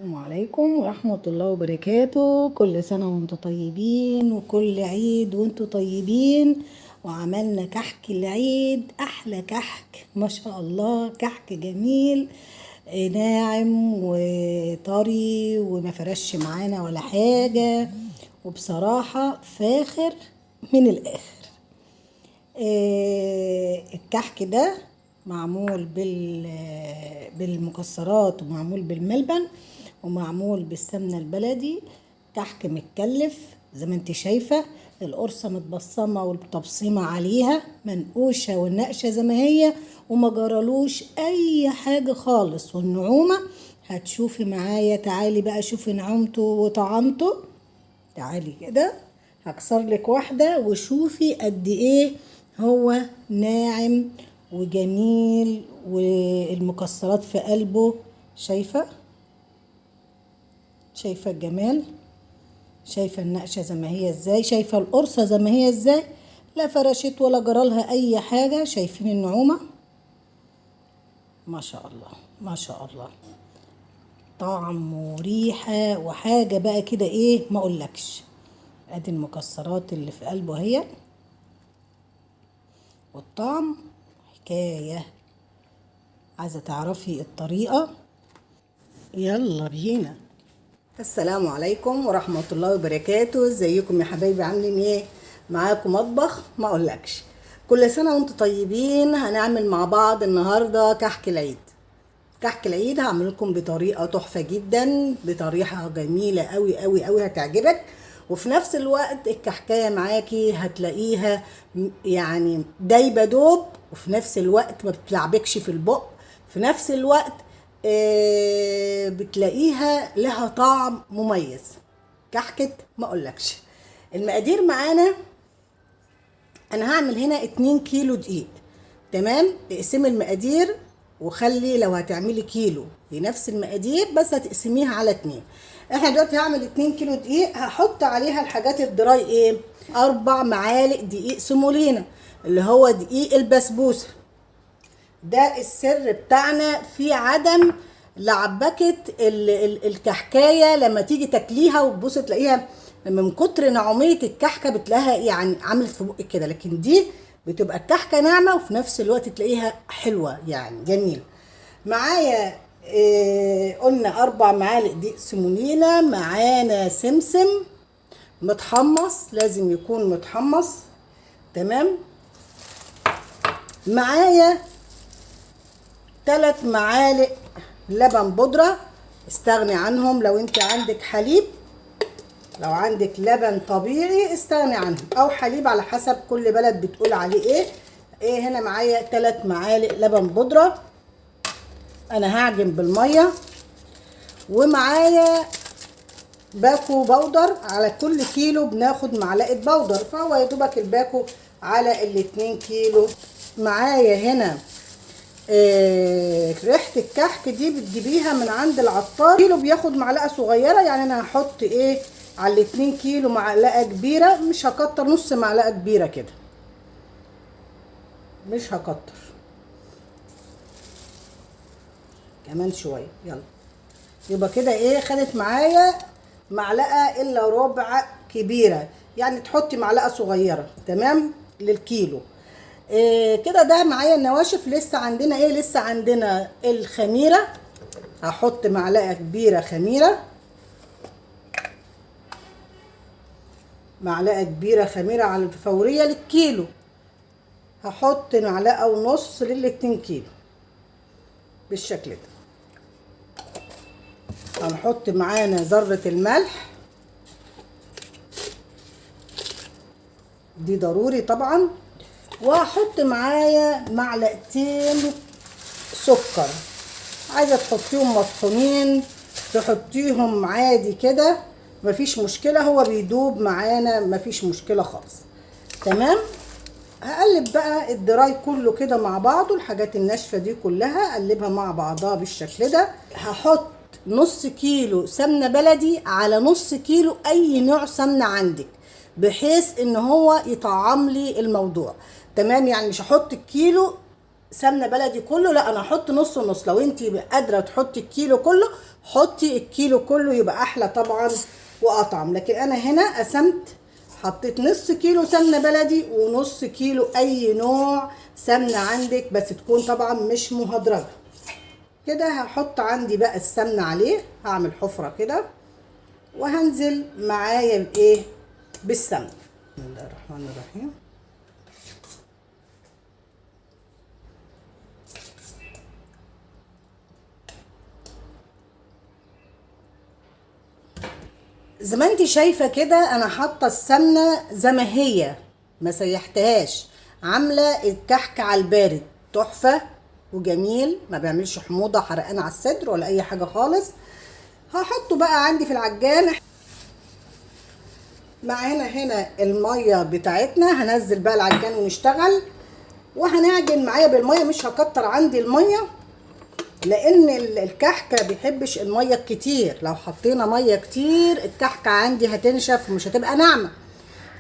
السلام عليكم ورحمة الله وبركاته. كل سنة وانتم طيبين وكل عيد وانتم طيبين. وعملنا كحك العيد، أحلى كحك ما شاء الله، كحك جميل ناعم وطري وما فرش معانا ولا حاجة، وبصراحة فاخر من الآخر. الكحك ده معمول بالمكسرات ومعمول بالملبن ومعمول بالسمنة البلدي. كحك متكلف زي ما انت شايفة، القرصة متبصمة والتبصيمة عليها منقوشة والنقشة زي ما هي، وما جرالوش اي حاجة خالص. والنعومة هتشوفي معايا، تعالي بقى شوفي نعومته وطعمته. تعالي كده هكسر لك واحدة وشوفي قد ايه هو ناعم وجميل، والمكسرات في قلبه. شايفة الجمال، شايفة النقشة زي ما هي ازاي، شايفة القرصة زي ما هي ازاي، لا فرشت ولا جرالها اي حاجة. شايفين النعومة؟ ما شاء الله ما شاء الله، طعم وريحة وحاجة بقى كده ايه ما اقولكش. ادي المكسرات اللي في قلبه اهي، والطعم حكاية. عايزة تعرفي الطريقة؟ يلا بينا. السلام عليكم ورحمة الله وبركاته. ازيكم يا حبايبي، عاملين ايه؟ معاكم مطبخ ما اقولكش. كل سنة وانتم طيبين. هنعمل مع بعض النهاردة كحك العيد. كحك العيد هعمل لكم بطريقة تحفة جدا، بطريقة جميلة قوي قوي قوي هتعجبك. وفي نفس الوقت الكحكاية معاكي هتلاقيها يعني دايبة دوب، وفي نفس الوقت ما بتلعبكش في البق. في نفس الوقت بتلاقيها لها طعم مميز. كحكة ما اقولكش. المقادير معانا، انا هعمل هنا 2 كيلو دقيق. تمام، اقسمي المقادير وخلي لو هتعملي كيلو بنفس المقادير بس هتقسميها على 2. احنا دلوقتي هعمل 2 كيلو دقيق، هحط عليها الحاجات الدراي ايه، 4 معالق دقيق سيمولينا اللي هو دقيق البسبوسه. ده السر بتاعنا في عدم لعبكة الكحكاية لما تيجي تاكليها وتبص تلاقيها من كتر نعومية الكحكة بتلاقيها يعني عملت في بقك كده، لكن دي بتبقى الكحكة ناعمة وفي نفس الوقت تلاقيها حلوة يعني جميلة. معايا قلنا 4 معالق دقيق سيمولينا. معانا سمسم متحمص، لازم يكون متحمص. تمام. معايا 3 معالق لبن بودرة، استغني عنهم لو انت عندك حليب. لو عندك لبن طبيعي استغني عنهم، او حليب على حسب كل بلد بتقول عليه ايه. هنا معايا 3 معالق لبن بودرة، انا هعجن بالمية. ومعايا باكو بودر، على كل كيلو بناخد معلقة بودر، فهو يدوبك الباكو على 2 كيلو. معايا هنا ريحة الكحك دي بتجيبيها من عند العطار، كيلو بياخد معلقة صغيرة، يعني انا هحط على 2 كيلو معلقة كبيرة، مش هكتر، نص معلقة كبيرة كده، مش هكتر، كمان شوية. يلا يبقى كده خدت معايا معلقة الا ربع كبيرة، يعني تحطي معلقة صغيرة. تمام للكيلو. كده ده معايا النواشف. لسه عندنا لسه عندنا الخميرة. هحط معلقة كبيرة خميرة، معلقة كبيرة خميرة على الفورية للكيلو. هحط معلقة ونص لل2 كيلو بالشكل ده. هنحط معانا ذرة الملح، دي ضروري طبعا. وهحط معايا معلقتين سكر، عايزه تحطيهم مطحونين تحطيهم عادي كده مفيش مشكله، هو بيدوب معانا مفيش مشكله خالص. تمام. هقلب بقى الدراي كله كده مع بعضه، الحاجات الناشفه دي كلها اقلبها مع بعضها بالشكل ده. هحط نص كيلو سمنه بلدي على نص كيلو اي نوع سمنه عندك، بحيث ان هو يطعم لي الموضوع. تمام، يعني مش هحط الكيلو سمنه بلدي كله، لا انا هحط نص ونص. لو انت قادره تحطي الكيلو كله حطي الكيلو كله، يبقى احلى طبعا واطعم. لكن انا هنا قسمت، حطيت نص كيلو سمنه بلدي ونص كيلو اي نوع سمنه عندك، بس تكون طبعا مش مهدرجه. كده هحط عندي بقى السمنه عليه، هعمل حفره كده وهنزل معايا بايه؟ بالسمنه. بسم الله الرحمن الرحيم. زي ما انت شايفه كده انا حاطه السمنه زي ما هي، ما سيحتهاش، عامله الكحك على البارد تحفه وجميل، ما بيعملش حموضه حرقان على الصدر ولا اي حاجه خالص. هحطه بقى عندي في العجان. معانا هنا الميه بتاعتنا، هنزل بقى العجان ونشتغل. وهنعجن معايا بالميه، مش هكتر عندي الميه لان الكحكه بيحبش الميه الكتير، لو حطينا ميه كتير الكحكه عندي هتنشف ومش هتبقى ناعمه.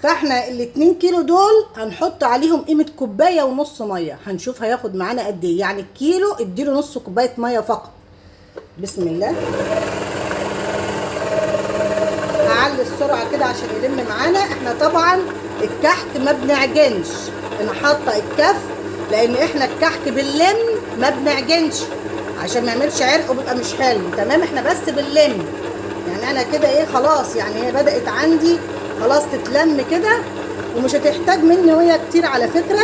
فاحنا ال2 كيلو دول هنحط عليهم قيمه كوبايه ونص ميه، هنشوف هياخد معانا قد ايه. يعني الكيلو اديله نص كوبايه ميه فقط. بسم الله. هعلي السرعه كده عشان يلم معانا. احنا طبعا الكحك ما بنعجنش، انا حاطه الكف لان احنا الكحك باللم ما بنعجنش عشان ما يعملش عرق وبيبقى مش حلو. تمام، احنا بس باللم. يعني انا كده ايه خلاص، يعني هي بدأت عندي خلاص تتلم كده، ومش هتحتاج مني وهي كتير على فكرة،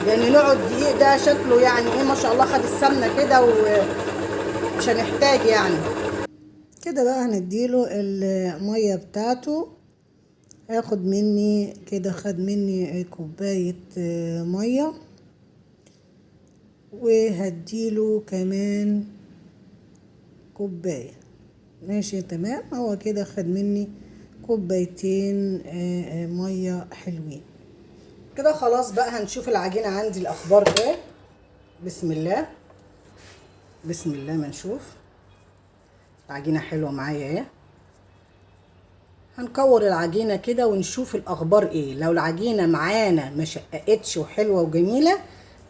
لان نوع الدقيق ده شكله يعني ايه ما شاء الله خد السمنة كده ومش هنحتاج يعني. كده بقى هنديله المية بتاعته، هياخد مني كده، خد مني كوباية مية، وهديله كمان كوباية. ماشي تمام، هو كده خد مني كوبايتين مية حلوين كده. خلاص بقى هنشوف العجينة عندي الأخبار ايه. بسم الله بسم الله، ما نشوف العجينة حلوة معايا ايه. هنكور العجينة كده ونشوف الأخبار ايه. لو العجينة معانا ما شققتش وحلوة وجميلة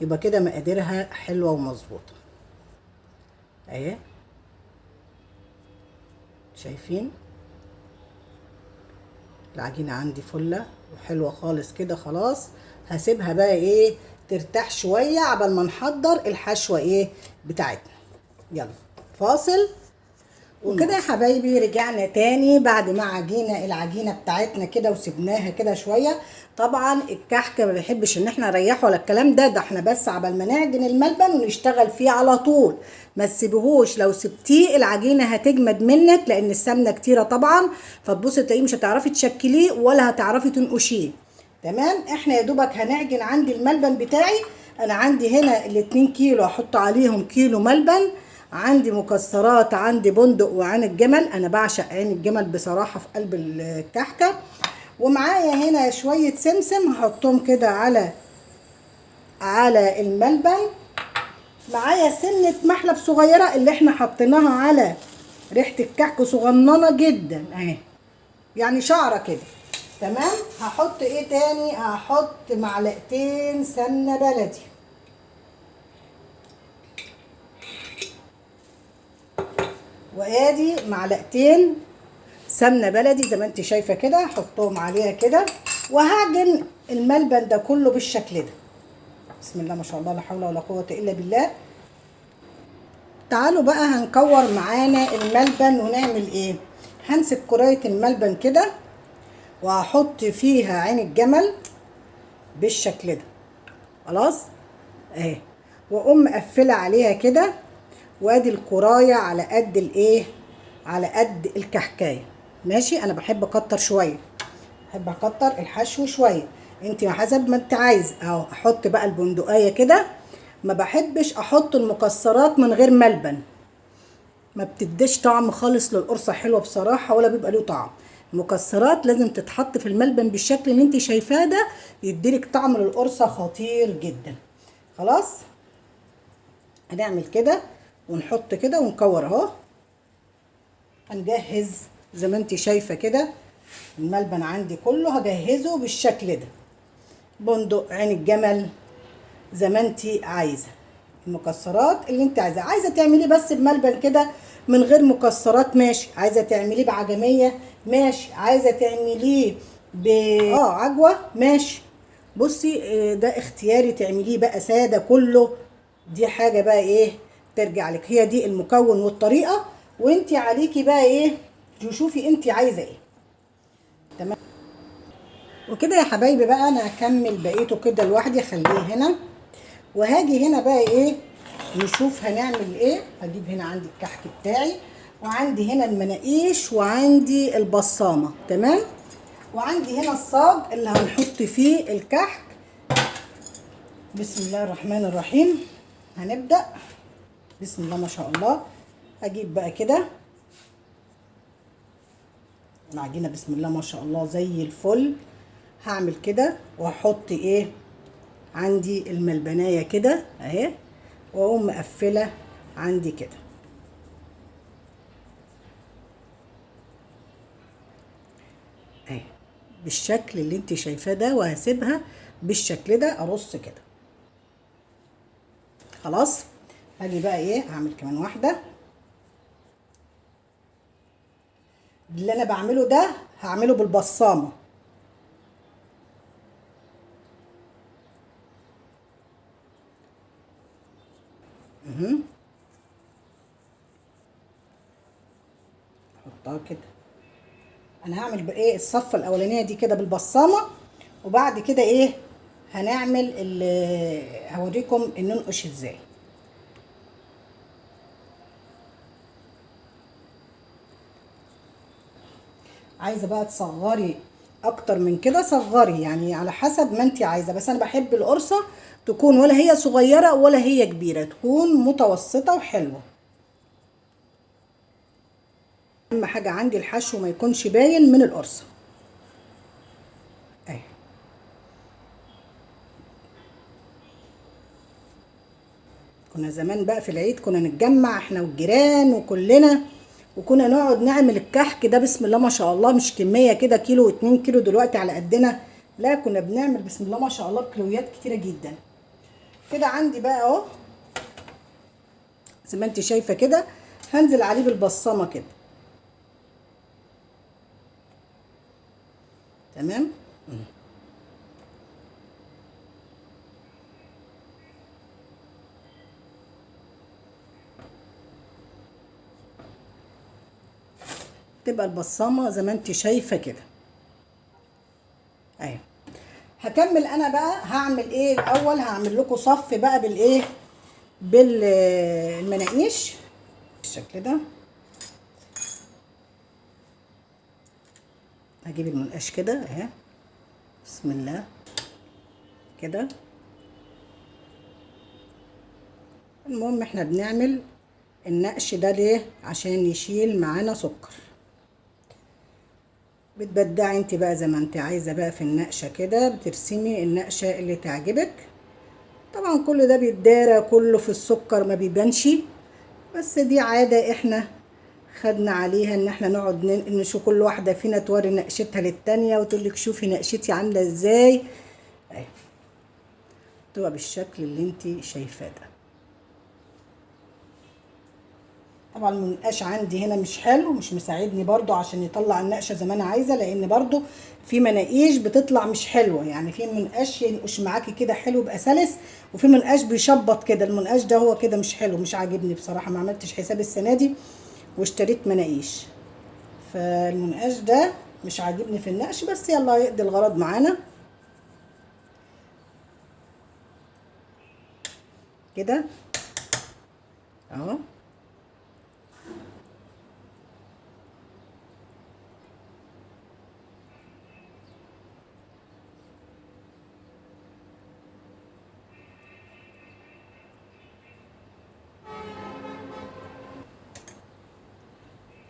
يبقى كده مقاديرها حلوة ومظبوطة اهي. شايفين العجينة عندي فلة وحلوة خالص كده. خلاص هسيبها بقى ايه ترتاح شوية عبال ما نحضر الحشوة ايه بتاعتنا. يلا فاصل. وكده يا حبايبي رجعنا تاني بعد ما العجينه بتاعتنا كده وسبناها كده شويه. طبعا الكحك ما بيحبش ان احنا نريحه ولا الكلام ده احنا بس عبال ما نعجن الملبن ونشتغل فيه على طول. ما تسيبوهوش، لو سبتيه العجينه هتجمد منك لان السمنه كتيره طبعا، فتبصي تلاقيه مش هتعرفي تشكليه ولا هتعرفي تنقشيه. تمام، احنا يا دوبك هنعجن. عندي الملبن بتاعي، انا عندي هنا ال2 كيلو احط عليهم كيلو ملبن، عندي مكسرات، عندي بندق وعين الجمل. انا بعشق عين الجمل بصراحه في قلب الكحكه. ومعايا هنا شويه سمسم هحطهم كده على الملبن. معايا سنه محلب صغيره اللي احنا حطيناها على ريحه الكحك، صغننه جدا اهي، يعني شعره كده. تمام، هحط ايه تاني؟ هحط معلقتين سمنه بلدي، وادي معلقتين سمنه بلدي زي ما انت شايفه كده، هحطهم عليها كده. وهعجن الملبن ده كله بالشكل ده. بسم الله ما شاء الله، لا حول ولا قوه الا بالله. تعالوا بقى هنكور معانا الملبن ونعمل ايه. همسك كرايه الملبن كده وهحط فيها عين الجمل بالشكل ده. خلاص اهي، واقوم مقفله عليها كده. وادي الكرايه على قد الايه، على قد الكحكايه. ماشي، انا بحب اكتر شويه، بحب اكتر الحشو شويه. انت حسب ما انت عايز. اهو احط بقى البندقيه كده. ما بحبش احط المكسرات من غير ملبن، ما بتديش طعم خالص للقرصه حلوه بصراحه، ولا بيبقى له طعم. المكسرات لازم تتحط في الملبن بالشكل اللي انت شايفاه ده، يديلك طعم للقرصه خطير جدا. خلاص هنعمل كده ونحط كده ونكور اهو. هنجهز زي ما انت شايفه كده الملبن عندي كله هجهزه بالشكل ده. بندق، عين الجمل، زي ما انت عايزه. المكسرات اللي انت عايزاه. عايزه تعمليه بس بملبن كده من غير مكسرات ماشي، عايزه تعمليه بعجميه ماشي، عايزه تعمليه ب عجوه ماشي. بصي ده اختياري، تعمليه بقى ساده كله، دي حاجه بقى ايه ترجع لك. هي دي المكون والطريقه، وانت عليكي بقى ايه تشوفي انت عايزه ايه. تمام. وكده يا حبايبي بقى انا هكمل بقيته كده لوحدي، اخليه هنا. وهاجي هنا بقى ايه نشوف هنعمل ايه. هجيب هنا عندي الكحك بتاعي، وعندي هنا المناقيش، وعندي البصامه. تمام. وعندي هنا الصاج اللي هنحط فيه الكحك. بسم الله الرحمن الرحيم. هنبدأ. بسم الله ما شاء الله. هجيب بقى كده العجينه، بسم الله ما شاء الله زي الفل. هعمل كده وهحط ايه عندي الملبنايه كده اهي، واقوم مقفله عندي كده اهي بالشكل اللي انت شايفاه ده، وهسيبها بالشكل ده ارص كده. خلاص. هاجي بقى ايه هعمل كمان واحده. اللي انا بعمله ده هعمله بالبصامه. احطها كده. انا هعمل بايه الصفه الاولانيه دي كده بالبصامه، وبعد كده ايه هنعمل هوريكم ان ننقش ازاي. عايزه بقى تصغري اكتر من كده صغري، يعني على حسب ما انت عايزه، بس انا بحب القرصه تكون ولا هي صغيره ولا هي كبيره، تكون متوسطه وحلوه. اهم حاجه عندي الحشو ما يكونش باين من القرصه اهي. كنا زمان بقى في العيد كنا نتجمع احنا والجيران وكلنا، وكنا نقعد نعمل الكحك ده بسم الله ما شاء الله، مش كميه كده كيلو واتنين كيلو دلوقتي على قدنا، لا كنا بنعمل بسم الله ما شاء الله بكيلويات كتيره جدا. كده عندي بقى اهو زي ما انت شايفه كده، هنزل عليه بالبصمه كده. تمام. تبقى البصمه زي ما انت شايفه كده اهي. هكمل انا بقى هعمل ايه الاول. هعمل لكم صف بقى بالايه بالمناقيش بالشكل ده. هجيب المنقاش كده اهي، بسم الله كده. المهم احنا بنعمل النقش ده ليه؟ عشان يشيل معانا سكر. بتبدعي انت بقى زي ما انت عايزه بقى في النقشه كده، بترسمي النقشه اللي تعجبك. طبعا كل ده بيتدارى كله في السكر ما بيبانش، بس دي عاده احنا خدنا عليها ان احنا نقعد نشوف كل واحده فينا توري نقشتها للتانيه وتقولك شوفي نقشتي عامله ازاي اهي. تبقى بالشكل اللي انت شايفاه ده. طبعا المنقاش عندي هنا مش حلو، مش مساعدني برضو عشان يطلع النقشه زي ما انا عايزه، لان برضو في مناقيش بتطلع مش حلوه، يعني في منقاش ينقش معاكي كده حلو يبقى سلس، وفي منقاش بيشبط كده. المنقاش ده هو كده مش حلو، مش عاجبني بصراحه. ما عملتش حساب السنه دي واشتريت مناقيش، فالمنقاش ده مش عاجبني في النقش، بس يلا يقضي الغرض معانا كده اهو.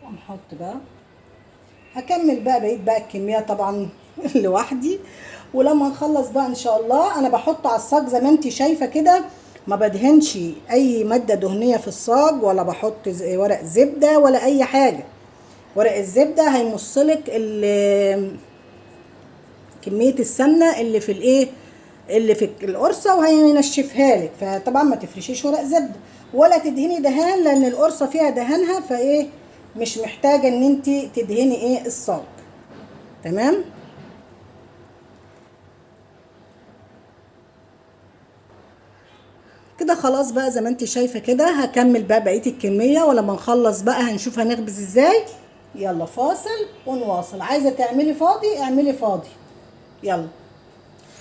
ونحط بقى. هكمل بقى بقيت بقى الكميه طبعا لوحدي. ولما نخلص بقى ان شاء الله انا بحط على الصاج زي ما انت شايفه كده، ما بدهنش اي ماده دهنيه في الصاج، ولا بحط ورق زبده ولا اي حاجه. ورق الزبده هيمصلك كميه السمنه اللي في الايه اللي في القرصه وهينشفها لك. فطبعا ما تفرشيش ورق زبده ولا تدهني دهان، لان القرصه فيها دهانها، فايه مش محتاجه ان انت تدهني ايه الصاج. تمام. كده خلاص بقى زي ما انت شايفه كده. هكمل بقى بقيه الكميه، ولما نخلص بقى هنشوف هنخبز ازاي. يلا فاصل ونواصل. عايزه تعملي فاضي اعملي فاضي. يلا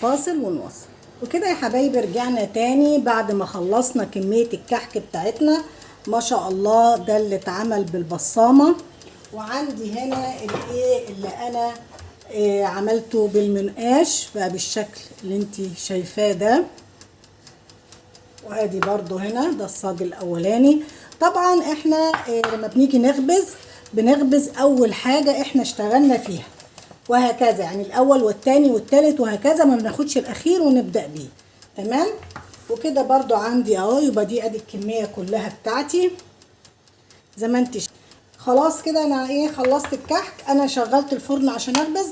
فاصل ونواصل. وكده يا حبايبي رجعنا تاني بعد ما خلصنا كميه الكحك بتاعتنا. ما شاء الله ده اللي اتعمل بالبصامه. وعندي هنا الايه اللي انا عملته بالمنقاش بقى بالشكل اللي انت شايفاه ده. وادي برضو هنا ده الصاج الاولاني. طبعا احنا لما بنيجي نخبز بنخبز اول حاجة احنا اشتغلنا فيها، وهكذا يعني الاول والتاني والتالت وهكذا، ما بناخدش الاخير ونبدأ بيه. تمام. وكده برضو عندي اهو، يبقى دي ادي الكمية كلها بتاعتي زي ما انت خلاص كده. انا ايه خلصت الكحك. انا شغلت الفرن عشان اخبز.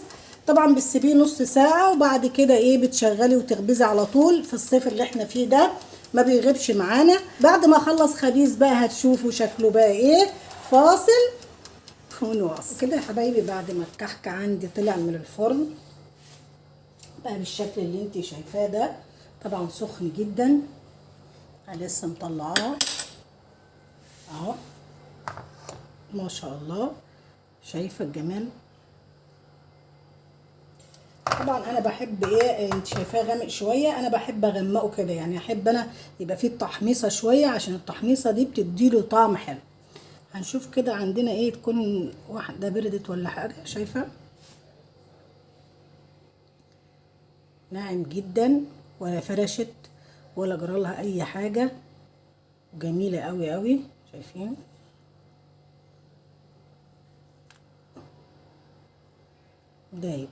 طبعا بتسيبيه نص ساعة وبعد كده ايه بتشغلي وتخبزي على طول. في الصيف اللي احنا فيه ده ما بيغيبش معانا. بعد ما اخلص خبيز بقى هتشوفوا شكله بقى ايه. فاصل ونواصل. كده يا حبايبي بعد ما الكحك عندي طلع من الفرن بقى بالشكل اللي انت شايفاه ده. طبعا سخن جدا. انا لسه مطلعاه اهو. ما شاء الله. شايفه الجمال. طبعا انا بحب ايه انت شايفاه غامق شويه، انا بحب اغمقه كده، يعني احب انا يبقى فيه التحميصه شويه عشان التحميصه دي بتديله طعم حلو. هنشوف كده عندنا ايه تكون واحده بردت ولا حاجه. شايفه ناعم جدا ولا فرشت ولا جرالها اي حاجه. جميله قوي قوي. شايفين دايب.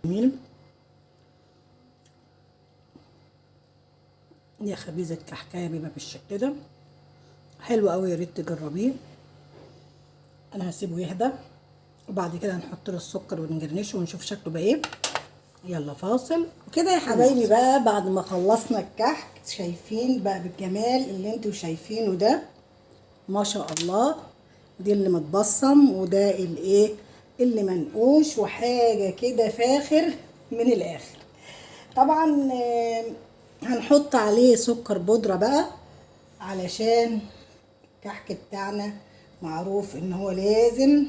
جميل. يا خبيزه كحكايه بيبقى بالشكل ده حلو قوي، يا ريت تجربيه. انا هسيبه يهدى وبعد كده هنحط له السكر ونجرنشه ونشوف شكله بقى ايه. يلا فاصل. وكده يا حبايبي بقى بعد ما خلصنا الكحك شايفين بقى بالجمال اللي انتوا شايفينه ده. ما شاء الله. دي اللي متبصم وده الايه اللي منقوش، وحاجه كده فاخر من الاخر. طبعا هنحط عليه سكر بودره بقى علشان الكحك بتاعنا معروف ان هو لازم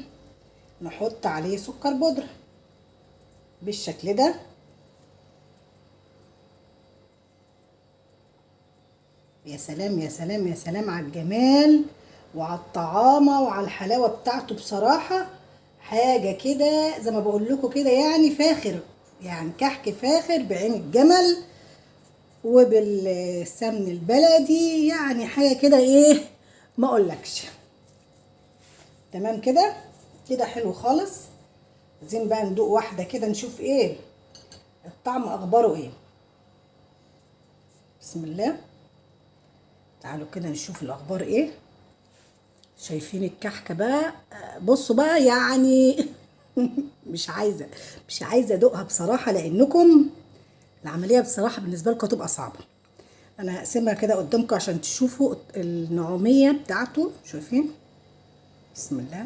نحط عليه سكر بودره بالشكل ده. يا سلام يا سلام يا سلام على الجمال وعلى الطعامه وعلى الحلاوه بتاعته. بصراحه حاجه كده زي ما بقول لكم كده، يعني فاخر، يعني كحك فاخر بعين الجمل وبالسمن البلدي، يعني حاجه كده ايه ما اقولكش. تمام كده. كده حلو خالص. عايزين بقى ندوق واحده كده نشوف ايه الطعم اخباره ايه. بسم الله. تعالوا كده نشوف الاخبار ايه. شايفين الكحكه بقى. بصوا بقى يعني مش عايزه ادوقها بصراحه، لانكم العمليه بصراحه بالنسبه لكم هتبقى صعبه. انا هقسمها كده قدامكم عشان تشوفوا النعوميه بتاعته. شايفين. بسم الله.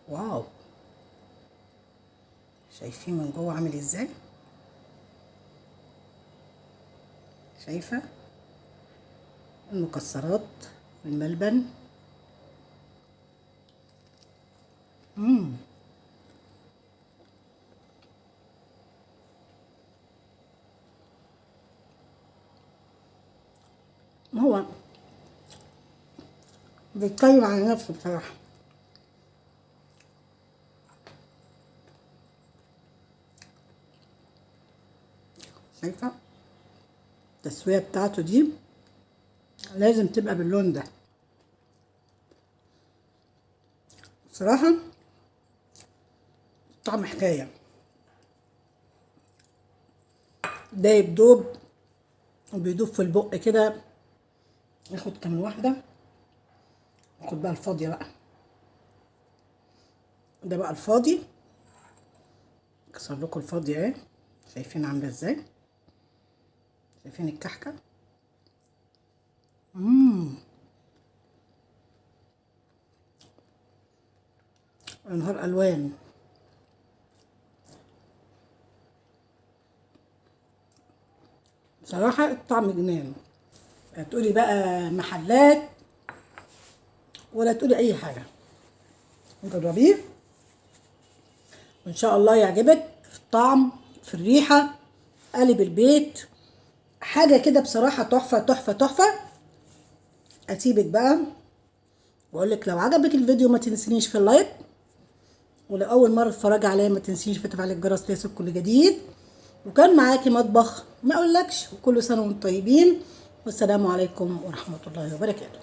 واو. شايفين من جوه عامل ازاي. شايفه المكسرات الملبن. هو بيتكلم عن نفسه بصراحه. شايفه التسويه بتاعته دي لازم تبقى باللون ده بصراحه. طعم حكايه، دايب دوب وبيدوب في البق كده. ناخد كمان واحده، ناخد بقى الفاضيه بقى، ده بقى الفاضي. اكسر لكم الفاضيه اهي، شايفين عامله ازاي؟ شايفين الكحكه؟ انهار الوان. بصراحه الطعم جنان. لا تقولي بقى محلات ولا تقولي اي حاجه، جربيه وان شاء الله يعجبك. في الطعم، في الريحه، قالب البيت، حاجه كده بصراحه تحفه تحفه تحفه. اسيبك بقى واقول لك لو عجبك الفيديو ما تنسينيش في اللايك، ولو اول مره تتفرجي عليا ما تنسيش في تفعيل الجرس ليصلك كل جديد. وكان معاكي مطبخ ما اقولكش، وكل سنه وانتم طيبين، والسلام عليكم ورحمه الله وبركاته.